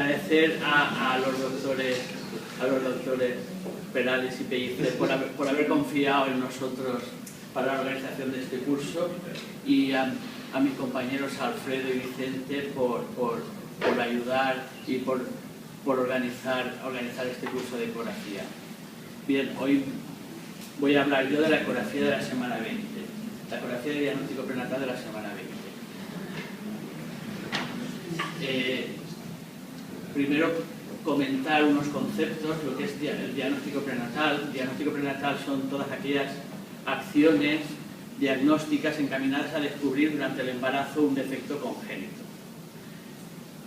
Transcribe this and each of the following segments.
agradecer a los doctores Perales y Pellicer por haber confiado en nosotros para la organización de este curso, y a mis compañeros Alfredo y Vicente por ayudar y por organizar este curso de ecografía. Bien, hoy voy a hablar yo de la ecografía de la semana 20, la ecografía de diagnóstico prenatal de la semana 20. Primero, comentar unos conceptos, lo que es el diagnóstico prenatal. El diagnóstico prenatal son todas aquellas acciones diagnósticas encaminadas a descubrir durante el embarazo un defecto congénito.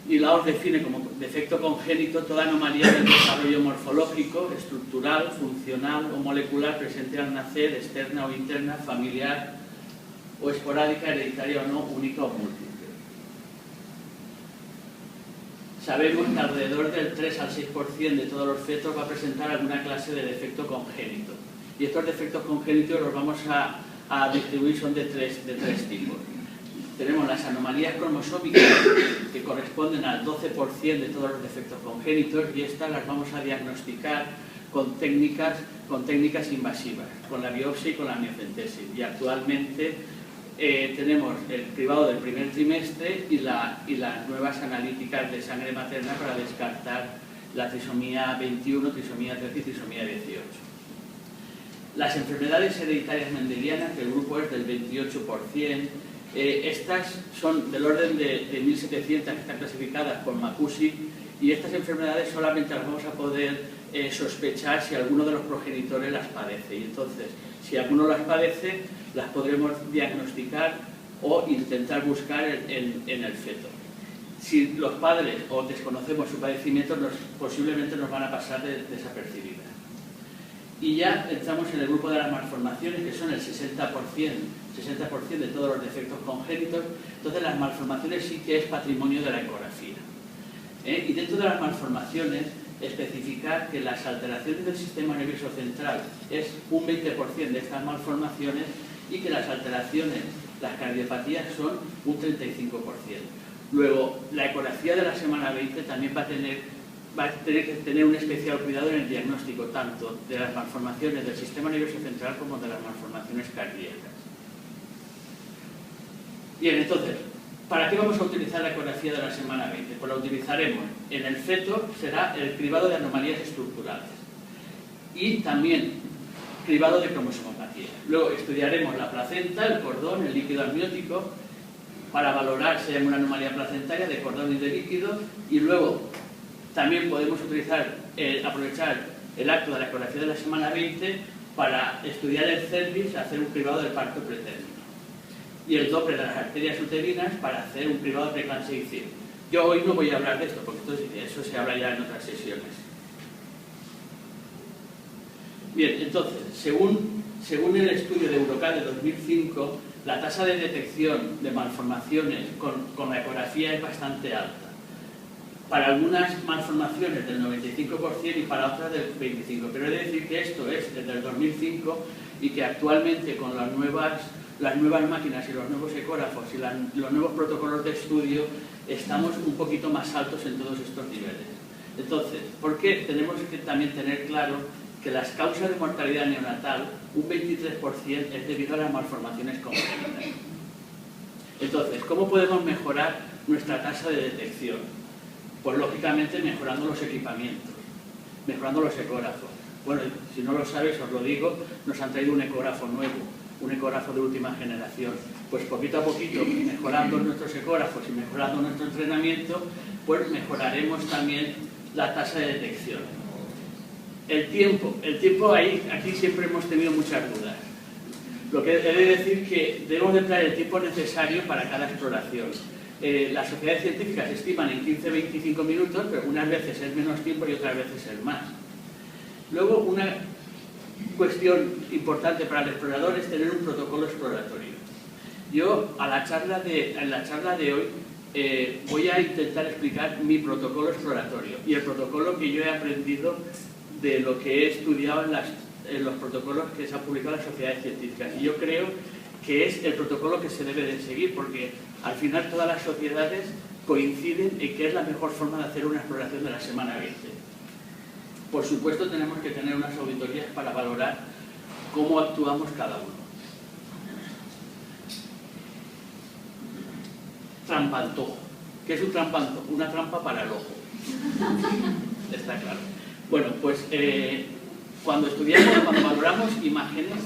Y la OMS define como defecto congénito toda anomalía del desarrollo morfológico, estructural, funcional o molecular presente al nacer, externa o interna, familiar o esporádica, hereditaria o no, única o múltiple. Sabemos que alrededor del 3 al 6% de todos los fetos va a presentar alguna clase de defecto congénito. Y estos defectos congénitos los vamos a distribuir, son de tres tipos. Tenemos las anomalías cromosómicas, que corresponden al 12% de todos los defectos congénitos, y estas las vamos a diagnosticar con técnicas invasivas, con la biopsia y con la amniocentesis. Y actualmente tenemos el cribado del primer trimestre y las nuevas analíticas de sangre materna para descartar la trisomía 21, trisomía 13 y trisomía 18. Las enfermedades hereditarias mendelianas, que el grupo es del 28%, estas son del orden de 1.700 que están clasificadas por Macusi, y estas enfermedades solamente las vamos a poder sospechar si alguno de los progenitores las padece. Y entonces, si alguno las padece, las podremos diagnosticar o intentar buscar en el feto. Si los padres o desconocemos su padecimiento, posiblemente nos van a pasar desapercibidas. Y ya entramos en el grupo de las malformaciones, que son el 60% de todos los defectos congénitos. Entonces las malformaciones sí que es patrimonio de la ecografía. Y dentro de las malformaciones, especificar que las alteraciones del sistema nervioso central es un 20% de estas malformaciones, y que las alteraciones, las cardiopatías, son un 35%. Luego, la ecografía de la semana 20 también va a tener que tener un especial cuidado en el diagnóstico tanto de las malformaciones del sistema nervioso central como de las malformaciones cardíacas. Bien, entonces, ¿para qué vamos a utilizar la ecografía de la semana 20? Pues la utilizaremos en el feto, será el cribado de anomalías estructurales y también cribado de cromosomopatía. Luego estudiaremos la placenta, el cordón, el líquido amniótico, para valorar si hay una anomalía placentaria de cordón y de líquido, y luego también podemos aprovechar el acto de la ecografía de la semana 20 para estudiar el cervix, hacer un cribado del parto pretérmino, y el doppler de las arterias uterinas para hacer un cribado de preeclampsia y CIR. Yo hoy no voy a hablar de esto, porque eso se habla ya en otras sesiones. Bien, entonces, según el estudio de Eurocat de 2005, la tasa de detección de malformaciones con la ecografía es bastante alta. Para algunas malformaciones del 95% y para otras del 25%. Pero he de decir que esto es desde el 2005 y que actualmente con las nuevas máquinas y los nuevos ecógrafos y los nuevos protocolos de estudio estamos un poquito más altos en todos estos niveles. Entonces, ¿por qué? Tenemos que también tener claro que las causas de mortalidad neonatal, un 23% es debido a las malformaciones congénitas. Entonces, ¿cómo podemos mejorar nuestra tasa de detección? Pues lógicamente mejorando los equipamientos, mejorando los ecógrafos. Bueno, si no lo sabes, os lo digo, nos han traído un ecógrafo nuevo, un ecógrafo de última generación. Pues poquito a poquito, mejorando nuestros ecógrafos y mejorando nuestro entrenamiento, pues mejoraremos también la tasa de detección. El tiempo aquí siempre hemos tenido muchas dudas. Lo que he de decir que debemos de emplear el tiempo necesario para cada exploración. Las sociedades científicas estiman en 15-25 minutos, pero unas veces es menos tiempo y otras veces es más. Luego, una cuestión importante para el explorador es tener un protocolo exploratorio. Yo, en la charla de hoy, voy a intentar explicar mi protocolo exploratorio y el protocolo que yo he aprendido de lo que he estudiado en los protocolos que se han publicado en las sociedades científicas. Y yo creo que es el protocolo que se debe de seguir, porque al final todas las sociedades coinciden en que es la mejor forma de hacer una exploración de la semana 20. Por supuesto, tenemos que tener unas auditorías para valorar cómo actuamos cada uno. Trampantojo. ¿Qué es un trampantojo? Una trampa para el ojo. Está claro. Bueno, pues cuando valoramos imágenes,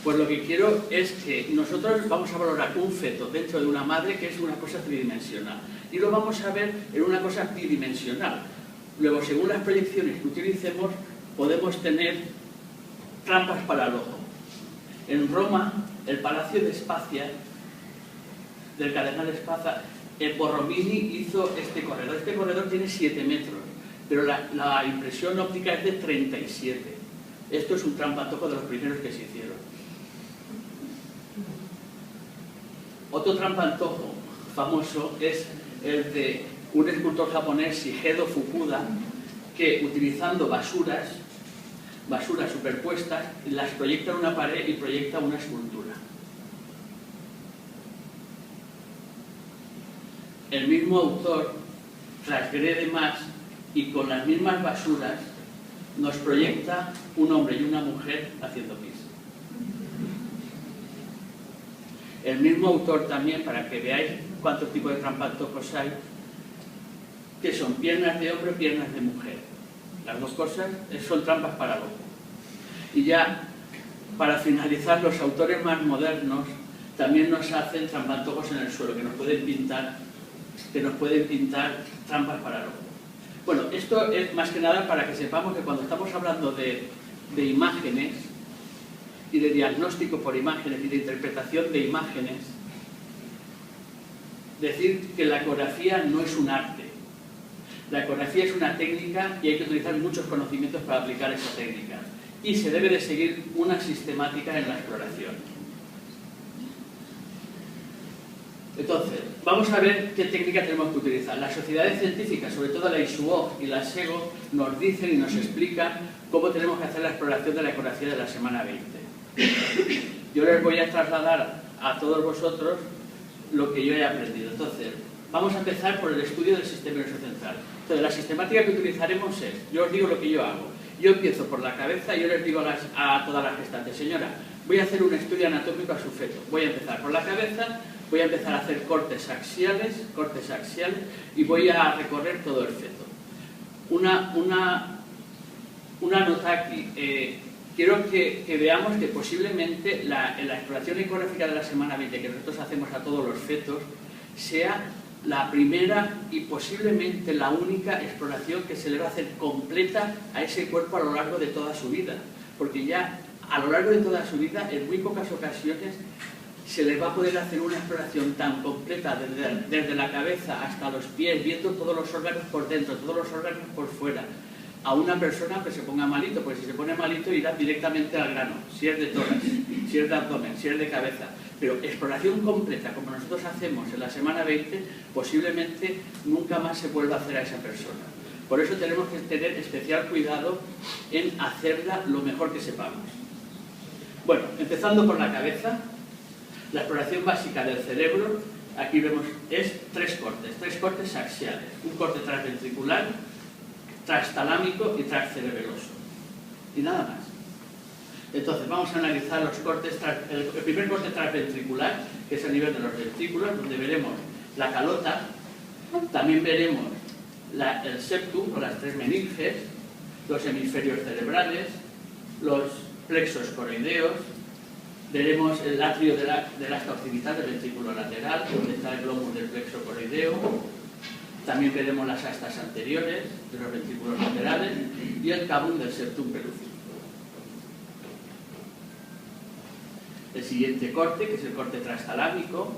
pues lo que quiero es que nosotros vamos a valorar un feto dentro de una madre, que es una cosa tridimensional, y lo vamos a ver en una cosa bidimensional. Luego, según las proyecciones que utilicemos, podemos tener trampas para el ojo. En Roma, el Palacio de Spezia, del cardenal Spezia, Borromini hizo este corredor. Este corredor tiene 7 metros, pero la impresión óptica es de 37. Esto es un trampantojo de los primeros que se hicieron. Otro trampantojo famoso es el de un escultor japonés, Shigedo Fukuda, que utilizando basuras superpuestas, las proyecta en una pared y proyecta una escultura. El mismo autor transgrede más y con las mismas basuras nos proyecta un hombre y una mujer haciendo pis. El mismo autor también, para que veáis cuántos tipos de trampantojos hay, que son piernas de hombre o piernas de mujer. Las dos cosas son trampas para el ojo. Y ya, para finalizar, los autores más modernos también nos hacen trampantojos en el suelo, que nos pueden pintar trampas para el ojo. Bueno, esto es más que nada para que sepamos que cuando estamos hablando de imágenes y de diagnóstico por imágenes y de interpretación de imágenes, decir que la ecografía no es un arte. La ecografía es una técnica y hay que utilizar muchos conocimientos para aplicar esa técnica. Y se debe de seguir una sistemática en la exploración. Entonces, vamos a ver qué técnica tenemos que utilizar. Las sociedades científicas, sobre todo la ISUOG y la SEGO, nos dicen y nos explican cómo tenemos que hacer la exploración de la ecografía de la semana 20. Yo les voy a trasladar a todos vosotros lo que yo he aprendido. Entonces, vamos a empezar por el estudio del sistema nervioso central. Entonces, la sistemática que utilizaremos es, yo os digo lo que yo hago. Yo empiezo por la cabeza y yo les digo a todas las gestantes, señora, voy a hacer un estudio anatómico a su feto. Voy a empezar por la cabeza, voy a empezar a hacer cortes axiales y voy a recorrer todo el feto. Una nota aquí. Quiero que veamos que posiblemente la exploración ecográfica de la semana 20 que nosotros hacemos a todos los fetos sea la primera y posiblemente la única exploración que se le va a hacer completa a ese cuerpo a lo largo de toda su vida. Porque ya a lo largo de toda su vida, en muy pocas ocasiones, se les va a poder hacer una exploración tan completa desde la cabeza hasta los pies, viendo todos los órganos por dentro, todos los órganos por fuera, a una persona que se ponga malito, pues si se pone malito irá directamente al grano, si es de tórax, si es de abdomen, si es de cabeza. Pero exploración completa, como nosotros hacemos en la semana 20, posiblemente nunca más se vuelva a hacer a esa persona. Por eso tenemos que tener especial cuidado en hacerla lo mejor que sepamos. Bueno, empezando por la cabeza, la exploración básica del cerebro, aquí vemos, es tres cortes axiales. Un corte transventricular, transtalámico y transcerebeloso. Y nada más. Entonces, vamos a analizar los cortes, el primer corte transventricular, que es a nivel de los ventrículos, donde veremos la calota, también veremos el septum, con las 3 meninges, los hemisferios cerebrales, los plexos coroideos, veremos el atrio del asta occipital del ventrículo lateral, donde está el glóbulo del plexo coroideo. También veremos las astas anteriores de los ventrículos laterales y el cabum del septum pelúcido. El siguiente corte, que es el corte transtalámico,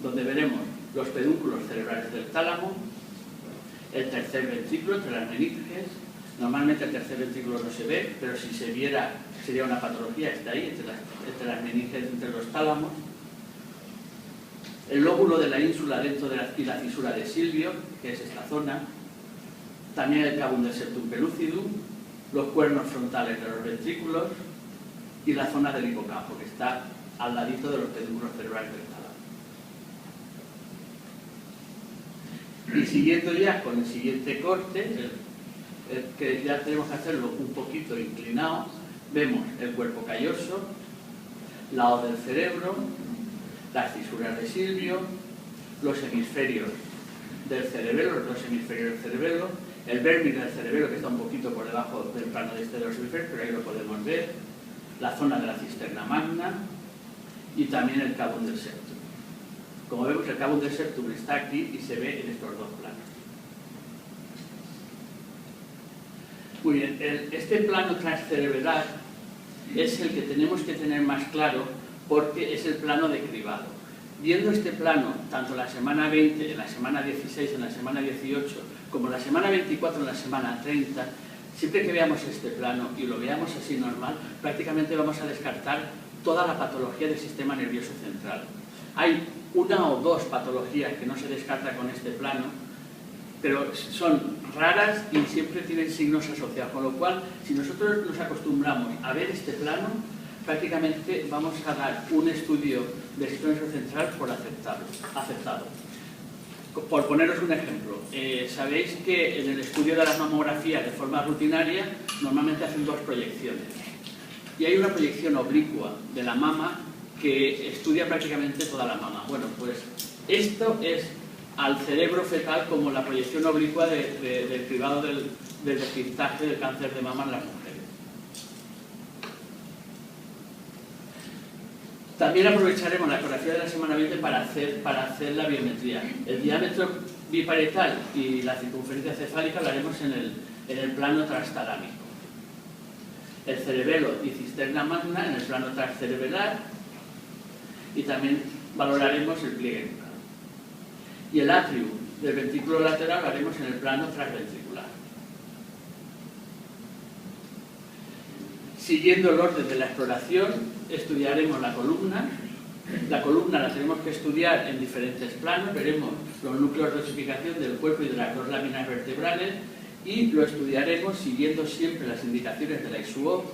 donde veremos los pedúnculos cerebrales del tálamo, el tercer ventrículo entre las meninges. Normalmente el tercer ventrículo no se ve, pero si se viera sería una patología, está ahí, entre las meninges, entre los tálamos. El lóbulo de la ínsula dentro de la fisura de Silvio, que es esta zona. También el cabum del septum pellucidum, los cuernos frontales de los ventrículos y la zona del hipocampo, que está al ladito de los pedúnculos cerebrales del tálamo. Y siguiendo ya con el siguiente corte, que ya tenemos que hacerlo un poquito inclinado, vemos el cuerpo calloso, lado del cerebro, las fisuras de Silvio, los hemisferios del cerebelo, los dos hemisferios del cerebelo, el vértice del cerebelo que está un poquito por debajo del plano de los hemisferios, pero ahí lo podemos ver, la zona de la cisterna magna y también el cabum del septum. Como vemos, el cabum del septum está aquí y se ve en estos dos planos. Muy bien, este plano transcerebral es el que tenemos que tener más claro porque es el plano de cribado. Viendo este plano, tanto en la semana 20, en la semana 16, en la semana 18, como en la semana 24, en la semana 30, siempre que veamos este plano y lo veamos así normal, prácticamente vamos a descartar toda la patología del sistema nervioso central. Hay una o dos patologías que no se descarta con este plano, pero son raras y siempre tienen signos asociados, con lo cual, si nosotros nos acostumbramos a ver este plano, prácticamente vamos a dar un estudio del sistema nervioso central por aceptado. Por poneros un ejemplo, sabéis que en el estudio de las mamografías de forma rutinaria normalmente hacen dos proyecciones y hay una proyección oblicua de la mama que estudia prácticamente toda la mama. Bueno, pues esto es al cerebro fetal como la proyección oblicua del cribado del despistaje del cáncer de mama en las mujeres. También aprovecharemos la ecografía de la semana 20 para hacer la biometría. El diámetro biparietal y la circunferencia cefálica lo haremos en el plano transtalámico. El cerebelo y cisterna magna en el plano transcerebelar y también valoraremos el pliegue nucal. Y el atrio del ventrículo lateral lo haremos en el plano transventricular. Siguiendo el orden de la exploración, estudiaremos la columna. La columna la tenemos que estudiar en diferentes planos, veremos los núcleos de osificación del cuerpo y de las dos láminas vertebrales y lo estudiaremos siguiendo siempre las indicaciones de la ISUO.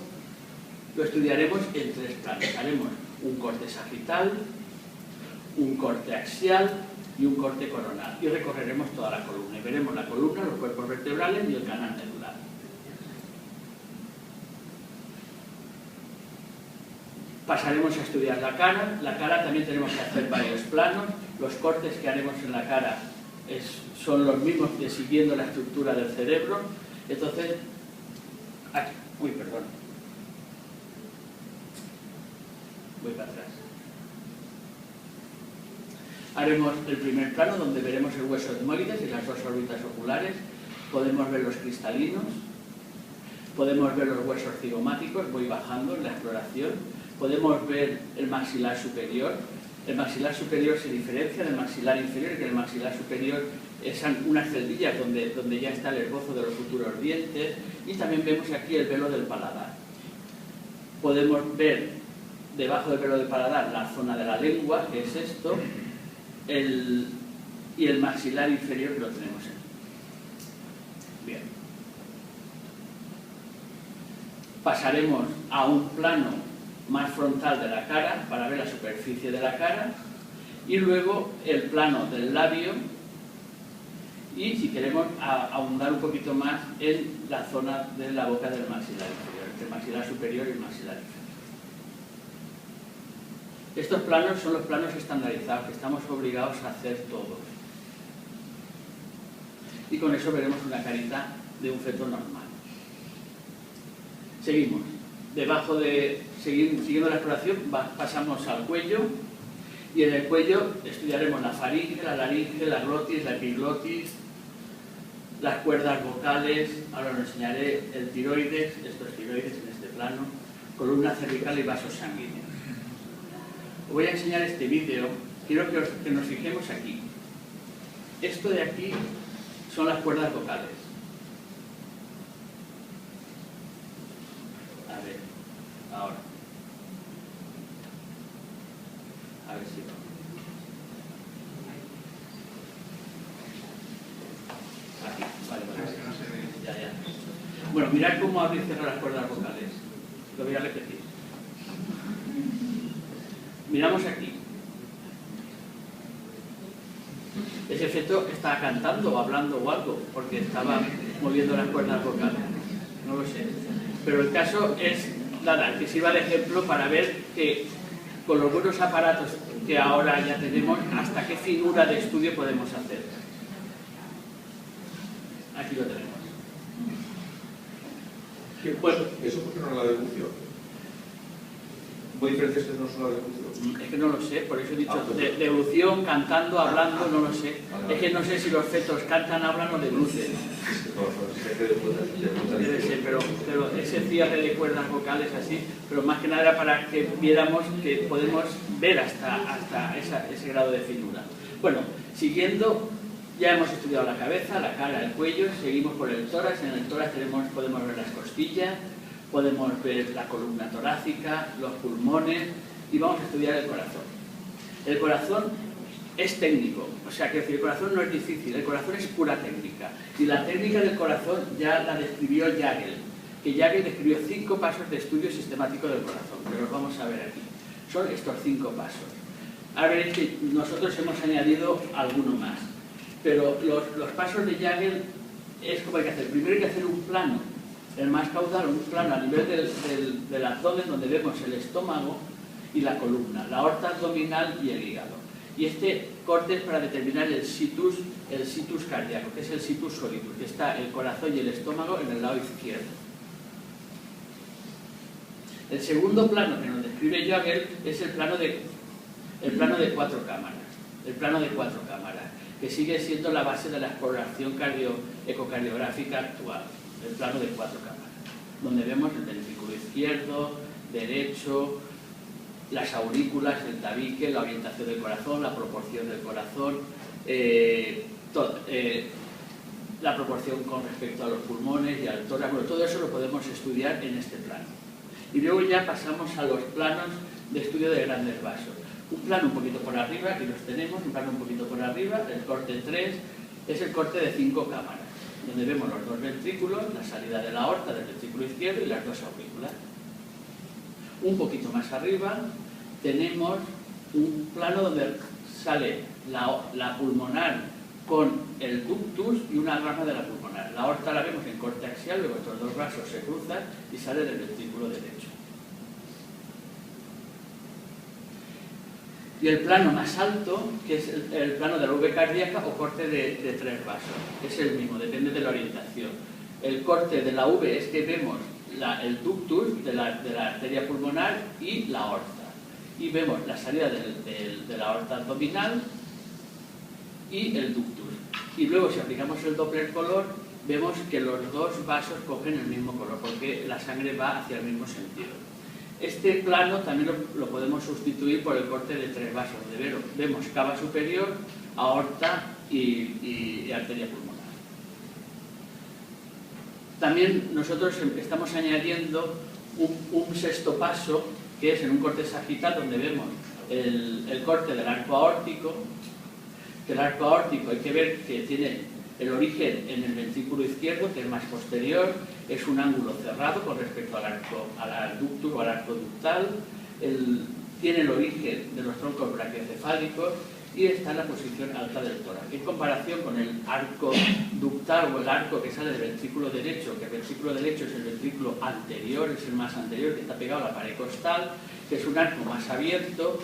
Lo estudiaremos en tres planos. Haremos un corte sagital, un corte axial y un corte coronal y recorreremos toda la columna y veremos la columna, los cuerpos vertebrales y el canal medular. Pasaremos a estudiar la cara. La cara también tenemos que hacer varios planos. Los cortes que haremos en la cara son los mismos que siguiendo la estructura del cerebro. Entonces, aquí, perdón. Voy para atrás. Haremos el primer plano donde veremos el hueso etmoides y las dos órbitas oculares. Podemos ver los cristalinos. Podemos ver los huesos cigomáticos. Voy bajando en la exploración. Podemos ver el maxilar superior. El maxilar superior se diferencia del maxilar inferior, que el maxilar superior son unas celdillas donde ya está el esbozo de los futuros dientes, y también vemos aquí el velo del paladar. Podemos ver debajo del velo del paladar la zona de la lengua, que es esto, y el maxilar inferior que lo tenemos aquí. Bien. Pasaremos a un plano más frontal de la cara para ver la superficie de la cara y luego el plano del labio y si queremos ahondar un poquito más en la zona de la boca del maxilar inferior, entre el maxilar superior y el maxilar inferior. Estos planos son los planos estandarizados que estamos obligados a hacer todos y con eso veremos una carita de un feto normal. Seguimos. Siguiendo la exploración, pasamos al cuello y en el cuello estudiaremos la faringe, la laringe, la glotis, la epiglotis, las cuerdas vocales. Ahora os enseñaré el tiroides, estos tiroides en este plano, columna cervical y vasos sanguíneos. Os voy a enseñar este vídeo, quiero que nos fijemos aquí. Esto de aquí son las cuerdas vocales. Ahora. A ver si va. Aquí, vale. Ya. Bueno, mirad cómo abre y cierra las cuerdas vocales. Lo voy a repetir. Miramos aquí. Ese feto sujeto estaba cantando o hablando o algo, porque estaba moviendo las cuerdas vocales. No lo sé. Pero el caso es, nada, que sirva de ejemplo para ver que con los buenos aparatos que ahora ya tenemos, hasta qué figura de estudio podemos hacer. Aquí lo tenemos. Bueno, ¿eso por qué no es la deducción? ¿Muy diferencia es que no es una deducción? Es que no lo sé, por eso he dicho deducción, cantando, hablando, no lo sé. Es que no sé si los fetos cantan, hablan o deducen. Debe ser, pero ese cierre de cuerdas vocales así, pero más que nada era para que viéramos que podemos ver hasta ese grado de finura. Bueno, siguiendo, ya hemos estudiado la cabeza, la cara, el cuello, seguimos por el tórax. En el tórax podemos ver las costillas, podemos ver la columna torácica, los pulmones y vamos a estudiar el corazón. El corazón es técnico, o sea que el corazón no es difícil, el corazón es pura técnica. Y la técnica del corazón ya la describió Jagel, que Jagel describió 5 pasos de estudio sistemático del corazón, que los vamos a ver aquí. Son estos 5 pasos. A ver, es que nosotros hemos añadido alguno más, pero los pasos de Jagel es como hay que hacer. Primero hay que hacer un plano, el más caudal, un plano a nivel del abdomen, donde vemos el estómago y la columna, la aorta abdominal y el hígado. Y este corte es para determinar el situs cardíaco, que es el situs solitus, que está el corazón y el estómago en el lado izquierdo. El segundo plano que nos describe Jagel es el plano de 4 cámaras. El plano de 4 cámaras, que sigue siendo la base de la exploración ecocardiográfica actual. El plano de 4 cámaras, donde vemos el ventrículo izquierdo, derecho, las aurículas, el tabique, la orientación del corazón, la proporción del corazón, la proporción con respecto a los pulmones y al tórax. Bueno, todo eso lo podemos estudiar en este plano. Y luego ya pasamos a los planos de estudio de grandes vasos. Un plano un poquito por arriba, aquí los tenemos, un plano un poquito por arriba, el corte 3, es el corte de 5 cámaras, donde vemos los 2 ventrículos, la salida de la aorta del ventrículo izquierdo y las 2 aurículas. Un poquito más arriba tenemos un plano donde sale la pulmonar con el ductus y una rama de la pulmonar. La aorta la vemos en corte axial, luego estos 2 vasos se cruzan y sale del ventrículo derecho. Y el plano más alto, que es el plano de la V cardíaca o corte de 3 vasos, es el mismo, depende de la orientación. El corte de la V es que vemos el ductus de la arteria pulmonar y la aorta. Y vemos la salida de la aorta abdominal y el ductus. Y luego, si aplicamos el Doppler color, vemos que los 2 vasos cogen el mismo color, porque la sangre va hacia el mismo sentido. Este plano también lo podemos sustituir por el corte de 3 vasos, donde vemos cava superior, aorta y arteria pulmonar. También nosotros estamos añadiendo un 6º paso, que es en un corte sagital, donde vemos el corte del arco aórtico, que el arco aórtico hay que ver que tiene el origen en el ventrículo izquierdo, que es más posterior, es un ángulo cerrado con respecto al ductus o al arco ductal, tiene el origen de los troncos brachiocefálicos y está en la posición alta del tórax. En comparación con el arco ductal o el arco que sale del ventrículo derecho, que el ventrículo derecho es el ventrículo anterior, es el más anterior, que está pegado a la pared costal, que es un arco más abierto,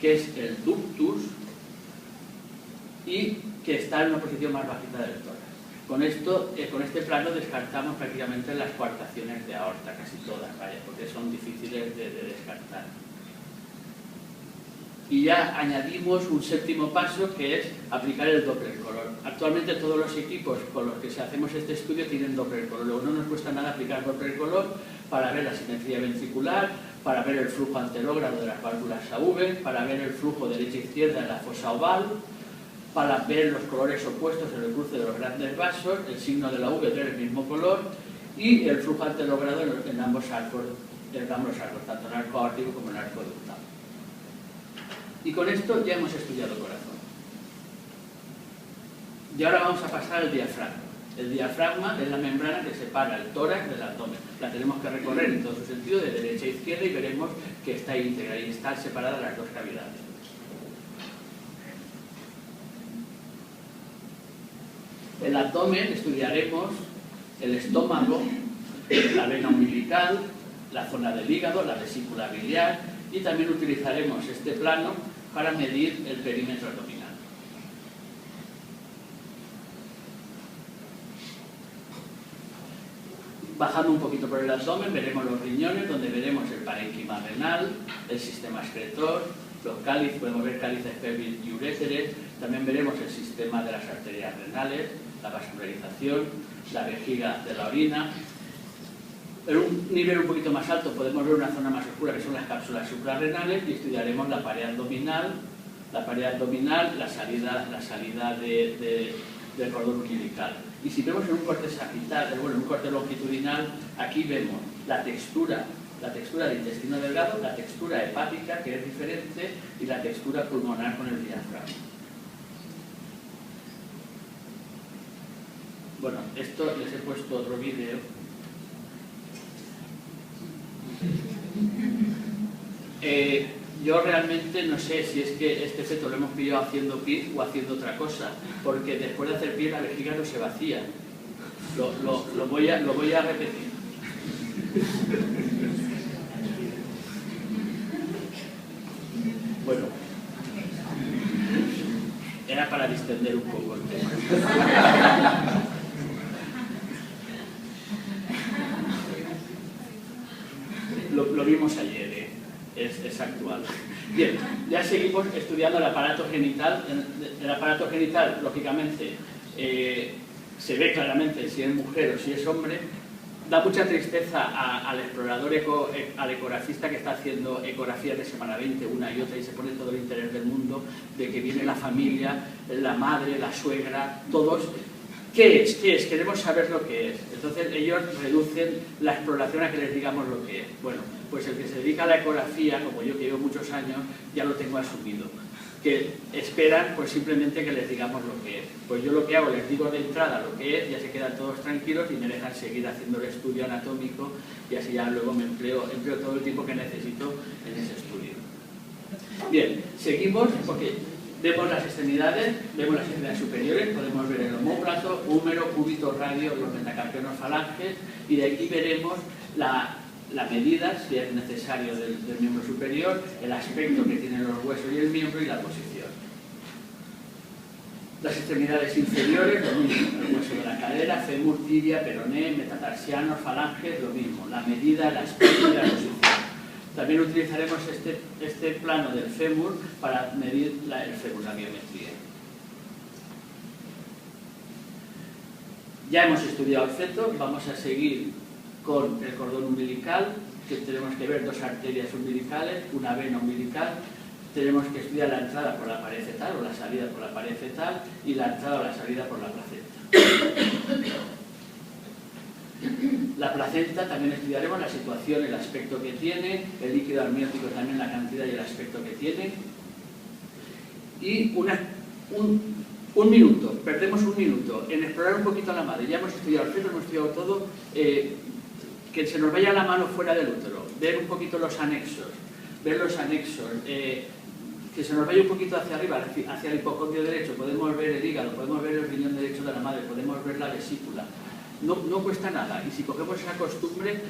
que es el ductus, y que está en una posición más bajita del tórax. Con este plano descartamos prácticamente las coartaciones de aorta, casi todas, vaya, porque son difíciles de descartar. Y ya añadimos un 7º paso, que es aplicar el Doppler color. Actualmente todos los equipos con los que hacemos este estudio tienen Doppler color. Luego no nos cuesta nada aplicar Doppler color para ver la simetría ventricular, para ver el flujo anterógrado de las válvulas AV, para ver el flujo derecha-izquierda de la fosa oval, para ver los colores opuestos en el cruce de los grandes vasos, el signo de la V tiene el mismo color, y el flujo anterógrado en ambos arcos, tanto en el arco aórtico como en el arco ductal. Y con esto ya hemos estudiado corazón. Y ahora vamos a pasar al diafragma. El diafragma es la membrana que separa el tórax del abdomen. La tenemos que recorrer en todo su sentido, de derecha a izquierda, y veremos que está íntegra y está separada las 2 cavidades. El abdomen estudiaremos el estómago, la vena umbilical, la zona del hígado, la vesícula biliar, y también utilizaremos este plano para medir el perímetro abdominal. Bajando un poquito por el abdomen veremos los riñones, donde veremos el parénquima renal, el sistema excretor, los cálices, podemos ver cálices pelvis y uréteres, también veremos el sistema de las arterias renales, la vascularización, la vejiga de la orina. En un nivel un poquito más alto podemos ver una zona más oscura que son las cápsulas suprarrenales y estudiaremos la pared abdominal, la salida del cordón umbilical. Y si vemos en un corte sagital, en un corte longitudinal, aquí vemos la textura del intestino delgado, la textura hepática, que es diferente, y la textura pulmonar con el diafragma. Bueno, esto les he puesto otro vídeo. Yo realmente no sé si es que este feto lo hemos pillado haciendo pis o haciendo otra cosa, porque después de hacer pis la vejiga no se vacía. Lo voy a repetir. Bueno, era para distender un poco el tema. Lo vimos ayer, es actual. Bien, ya seguimos estudiando el aparato genital. El aparato genital, lógicamente, se ve claramente si es mujer o si es hombre. Da mucha tristeza al explorador, al ecografista que está haciendo ecografías de semana 20 una y otra y se pone todo el interés del mundo de que viene la familia, la madre, la suegra, todos. ¿Qué es? Queremos saber lo que es. Entonces ellos reducen la exploración a que les digamos lo que es. Bueno, pues el que se dedica a la ecografía, como yo que llevo muchos años, ya lo tengo asumido. Que esperan pues simplemente que les digamos lo que es. Pues yo lo que hago, les digo de entrada lo que es, ya se quedan todos tranquilos y me dejan seguir haciendo el estudio anatómico y así ya luego me empleo todo el tiempo que necesito en ese estudio. Bien, seguimos porque vemos las extremidades superiores, podemos ver el omóplato, húmero, cúbito, radio, los metacarpionos, falanges, y de aquí veremos la medida, si es necesario, del miembro superior, el aspecto que tienen los huesos y el miembro y la posición. Las extremidades inferiores, lo mismo, el hueso de la cadera, fémur, tibia, peroné, metatarsianos, falanges, lo mismo, la medida, el aspecto y la posición. También utilizaremos este plano del fémur para medir el fémur, la biometría. Ya hemos estudiado el feto, vamos a seguir con el cordón umbilical, que tenemos que ver dos arterias umbilicales, una vena umbilical, tenemos que estudiar la entrada por la pared fetal o la salida por la pared fetal y la entrada o la salida por la placenta. La placenta también estudiaremos la situación, el aspecto que tiene, el líquido amniótico también la cantidad y el aspecto que tiene. Y un minuto, perdemos un minuto en explorar un poquito la madre. Ya hemos estudiado el feto, hemos estudiado todo, que se nos vaya la mano fuera del útero, ver un poquito los anexos, que se nos vaya un poquito hacia arriba, hacia el hipocondrio derecho, podemos ver el hígado, podemos ver el riñón derecho de la madre, podemos ver la vesícula. No cuesta nada, y si cogemos esa costumbre,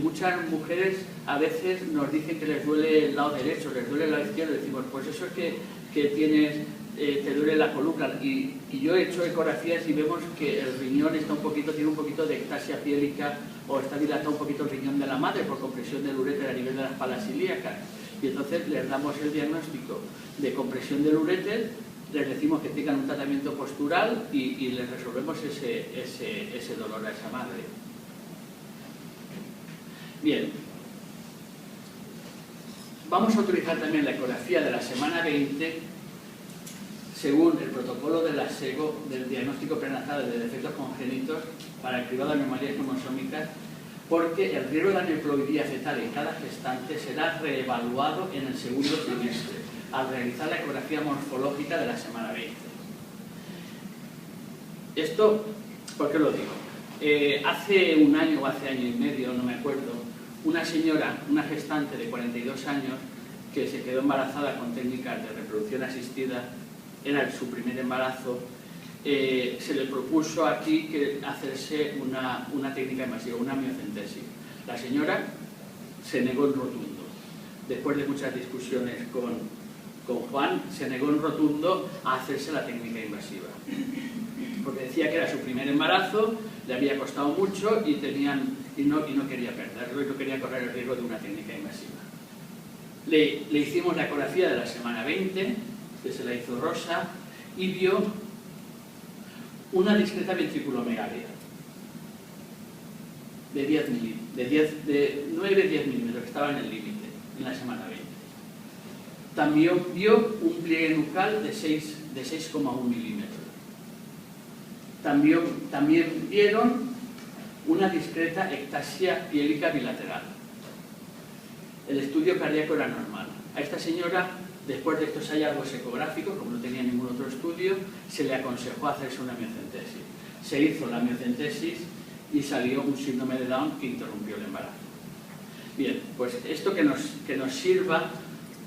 muchas mujeres a veces nos dicen que les duele el lado derecho, les duele el lado izquierdo, y decimos, pues eso es que tienes, te duele la columna, y yo he hecho ecografías y vemos que el riñón tiene un poquito de ectasia piélica, o está dilatado un poquito el riñón de la madre por compresión del uréter a nivel de las palas ilíacas, y entonces les damos el diagnóstico de compresión del uréter, les decimos que tengan un tratamiento postural y les resolvemos ese dolor a esa madre. Bien, vamos a utilizar también la ecografía de la semana 20 según el protocolo de la SEGO del diagnóstico prenatal de defectos congénitos para el cribado de anomalías cromosómicas, porque el riesgo de aneuploidía fetal en cada gestante será reevaluado en el segundo trimestre al realizar la ecografía morfológica de la semana 20. Esto, ¿por qué lo digo? Hace un año o hace año y medio, no me acuerdo, una señora, una gestante de 42 años, que se quedó embarazada con técnicas de reproducción asistida, era su primer embarazo, se le propuso aquí que hacerse una técnica invasiva, una amniocentesis. La señora se negó en rotundo. Después de muchas discusiones con Juan, se negó en rotundo a hacerse la técnica invasiva. Porque decía que era su primer embarazo, le había costado mucho y no quería perderlo y no quería correr el riesgo de una técnica invasiva. Le hicimos la ecografía de la semana 20, que se la hizo Rosa, y vio una discreta ventriculomegalia de 9-10 milímetros, que estaba en el límite, en la semana 20. También vio un pliegue nucal de 6,1 milímetros. También vieron una discreta ectasia piélica bilateral. El estudio cardíaco era normal. A esta señora, después de estos hallazgos ecográficos, como no tenía ningún otro estudio, se le aconsejó hacerse una amniocentesis. Se hizo la amniocentesis y salió un síndrome de Down que interrumpió el embarazo. Bien, pues esto que nos sirva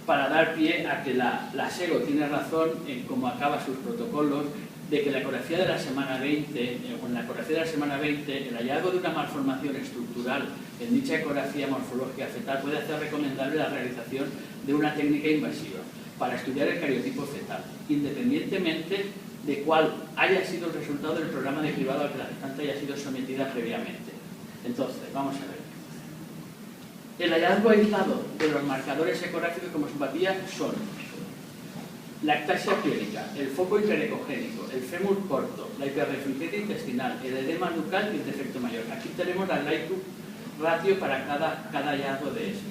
para dar pie a que la SEGO tiene razón en cómo acaba sus protocolos, de que la ecografía de la semana 20, con la ecografía de la semana 20, el hallazgo de una malformación estructural en dicha ecografía morfológica fetal puede hacer recomendable la realización de una técnica invasiva para estudiar el cariotipo fetal, independientemente de cuál haya sido el resultado del programa de cribado al que la gestante haya sido sometida previamente. Entonces, vamos a ver. El hallazgo aislado de los marcadores ecográficos como simpatía son la ectasia piélica, el foco hiperecogénico, el fémur corto, la hiperrefringencia intestinal, el edema nucal y el defecto mayor. Aquí tenemos la Light-to ratio para cada hallazgo de esto.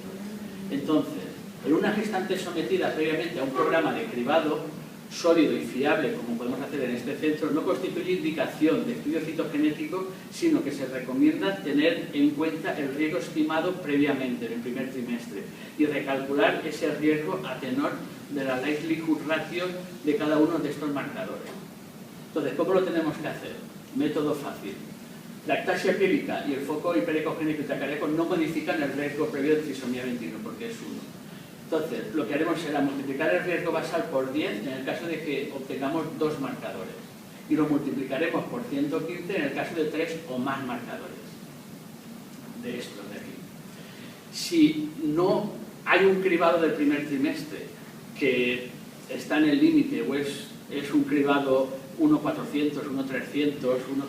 Entonces, en una gestante sometida previamente a un programa de cribado sólido y fiable, como podemos hacer en este centro, no constituye indicación de estudio citogenético, sino que se recomienda tener en cuenta el riesgo estimado previamente en el primer trimestre y recalcular ese riesgo a tenor de la likelihood ratio de cada uno de estos marcadores. Entonces, ¿cómo lo tenemos que hacer? Método fácil. La ectasia piélica y el foco hiperecogénico y tacareco no modifican el riesgo previo de trisomía 21, porque es 1. Entonces, lo que haremos será multiplicar el riesgo basal por 10 en el caso de que obtengamos 2 marcadores. Y lo multiplicaremos por 115 en el caso de 3 o más marcadores. De estos de aquí. Si no hay un cribado del primer trimestre que está en el límite o es un cribado 1.400, 1.300,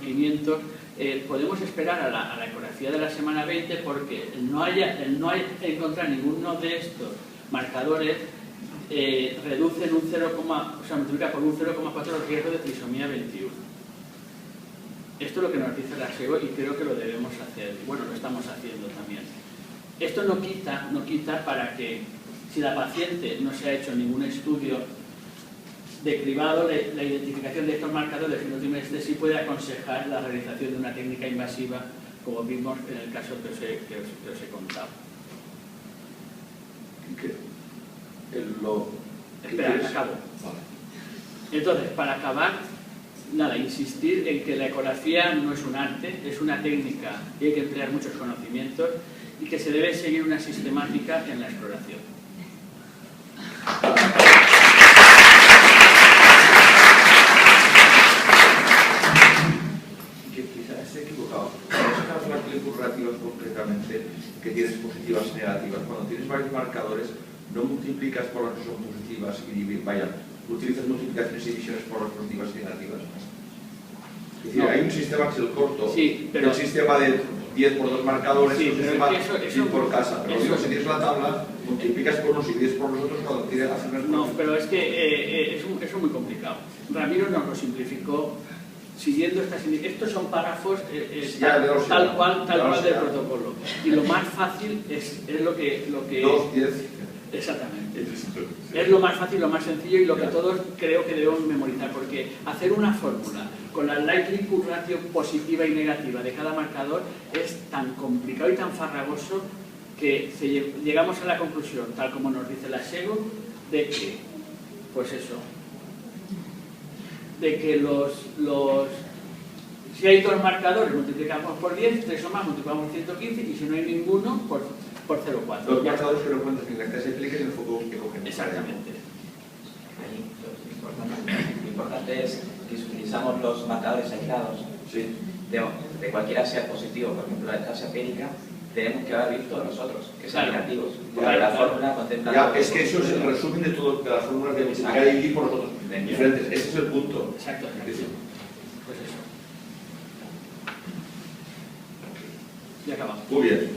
1.500, podemos esperar a la ecografía de la semana 20 porque no hay encontrar ninguno de estos marcadores reduce en multiplica por un 0,4 el riesgo de trisomía 21. Esto es lo que nos dice la SEGO y creo que lo debemos hacer. Bueno, lo estamos haciendo también. Esto no quita para que, si la paciente no se ha hecho ningún estudio de cribado, la identificación de estos marcadores en el trimestre sí puede aconsejar la realización de una técnica invasiva, como vimos en el caso que os he contado. Espera, acabo. Vale. Entonces, para acabar, nada, insistir en que la ecografía no es un arte, es una técnica y hay que emplear muchos conocimientos y que se debe seguir una sistemática en la exploración. Quizás esté equivocado. Vamos a hablar de ratios concretamente que tienes positivas y negativas. Cuando tienes varios marcadores, no multiplicas por las que son positivas y utilizas multiplicaciones y divisiones por las positivas y negativas. Es decir, no. Hay un sistema que es el corto, sí, pero... el sistema de 10 por 2 marcadores, sí, un sistema eso por casa. Pero digo, si tienes la tabla, multiplicas por unos y 10 por los otros cuando tienes que hacer... No, pero es que eso es muy complicado. Ramiro nos lo simplificó siguiendo estas... Estos son párrafos tal cual del protocolo. Y lo más fácil es lo que 2, 10... Exactamente. Es lo más fácil, lo más sencillo y lo que todos creo que debemos memorizar, porque hacer una fórmula con la likelihood ratio positiva y negativa de cada marcador es tan complicado y tan farragoso que llegamos a la conclusión, tal como nos dice la SEGO, de que, pues eso, de que si hay 2 marcadores multiplicamos por 10, 3 o más multiplicamos por 115 y si no hay ninguno, por 0,4. Los marcadores que no cuentas en la ectasia piélica y en el foco que cogen. Exactamente. Lo importante es que si utilizamos los marcadores aislados, Sí. de cualquiera sea positivo, por ejemplo la tasa empírica, tenemos que haber visto nosotros, que sean negativos. Porque la fórmula contempla... Ya, es que eso es el resumen de todo, de las fórmulas de multiplicar y dividir por nosotros diferentes. Ese es el punto. Exacto. Pues eso. Y acabamos. Muy bien.